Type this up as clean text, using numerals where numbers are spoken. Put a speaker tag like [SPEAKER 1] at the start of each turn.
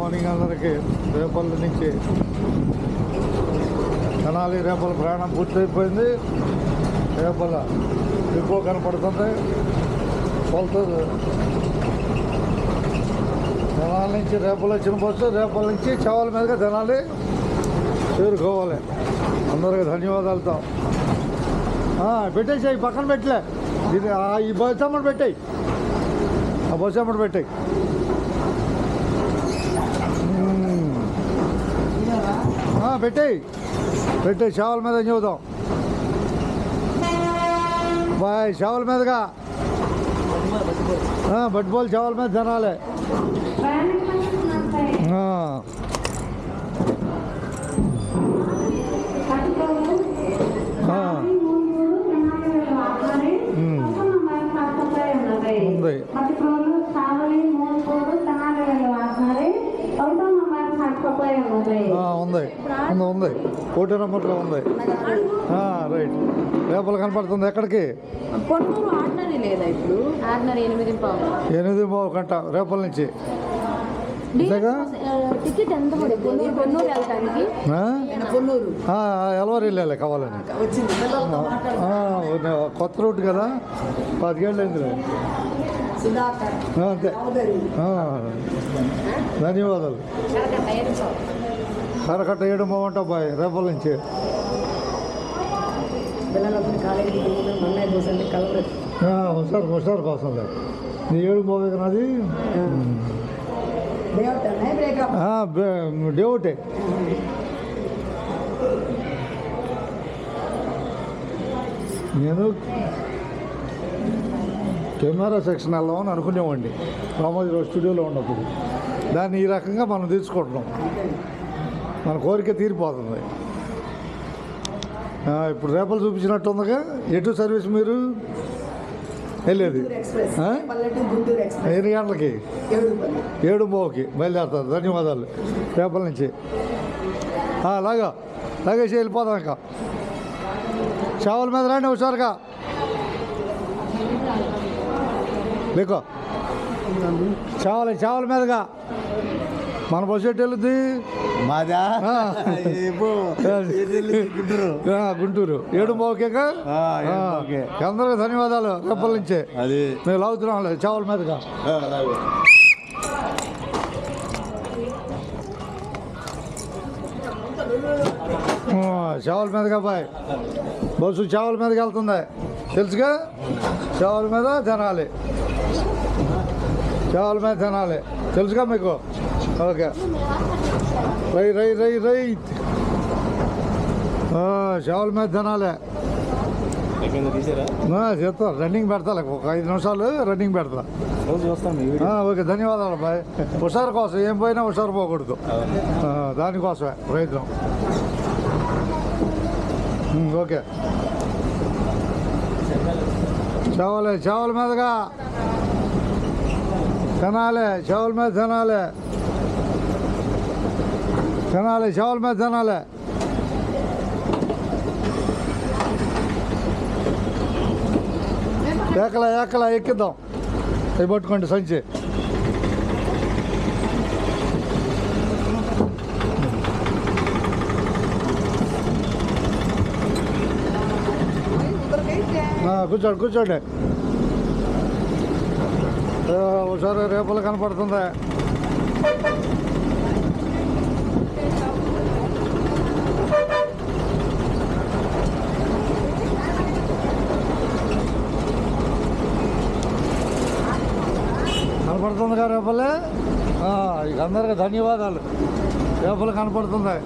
[SPEAKER 1] Morning అందరికీ. రేపల్లి నుంచి తెనాలి రేపల్లి ప్రయాణం పూర్తయిపోయింది. రేపల్ల ఎక్కువ కనపడుతుంది. కొలతలు తెనాలి నుంచి రేపల్లి వచ్చిన బస్సు రేపల్లి నుంచి చవాల మీదుగా తెనాలి చేరుకోవాలి. అందరికీ ధన్యవాదాలతో. పెట్టేసాయి, పక్కన పెట్టలే. ఇది ఈ బస్ అమ్మడి పెట్టాయి, ఆ బస్సు అమ్మడి పెట్టాయి. పెట్టాయి షావుల మీద చూద్దాం. బాయ్ షావుల మీదుగా బట్టిపోలు షావుల మీద తినాలి. ఉంది కోటి నెంబర్లో ఉంది. రైట్. రేపలు కనపడుతుంది. ఎక్కడికి? 8:15 గంట రేపల నుంచి. ఎలవరి వెళ్ళాలి కావాలని. కొత్త రూట్ కదా, 10 ఏళ్ళు అయింది. అంతే. ధన్యవాదాలు. కరకట్ట 7 బాగుంటావు బాయ్ రేపల నుంచి. హుషారు కోసం నీ 7 బాగు నాది డేవుటే. నేను కెమెరా సెక్షన్ వెళ్దామని అనుకునేవాడిని రామోజీరావు స్టూడియోలో ఉన్నప్పుడు. దాన్ని ఈ రకంగా మనం తీసుకుంటున్నాం. మన కోరిక తీరిపోతుంది. ఇప్పుడు రేపలు చూపించినట్టు ఉందిగా. ఎటు సర్వీస్ మీరు వెళ్ళేది? 8 గంటలకి 7:15కి బయలుదేరుతారు. ధన్యవాదాలు. రేపల నుంచి లాగేసి వెళ్ళిపోతాం. ఇంకా చావల మీద రండి హుషారుగా. లేకో చావల మీదుగా మన బస్సు ఎటు వెళ్ళుద్ది?
[SPEAKER 2] మాదా
[SPEAKER 1] గుంటూరు 7:15గా. అందరికీ ధన్యవాదాలు. రేపల నుంచే అది మేము లాగుతున్నాం చావల మీదుగా. చావల మీదుగా బాయ్ బస్సు చావల మీదకి వెళ్తుంది తెలుసుగా. చావల మీద తినాలి, చావల మీద తినాలి తెలుసుగా మీకు. Okay right. చావల మీద తినాలి. చెప్తాను. రన్నింగ్ పెడతా, ఒక 5 నిమిషాలు రన్నింగ్ పెడతా. ఓకే ధన్యవాదాలు బాయ్. హుషారు కోసం ఏం పోయినా హుషారు పోకూడదు, దానికోసమే ప్రయత్నం. ఓకే చావల మీదుగా తినాలి. చావల మీద తినాలి. చావల మీద తినాలి. ఏకలా ఎక్కిద్దాం. అవి పట్టుకోండి సంచి. కూర్చోండి. ఒకసారి రేపలు కనపడుతుంది. కనపడుతుందిగా రేపలే. అందరికీ ధన్యవాదాలు. రేపలు కనపడుతుంది.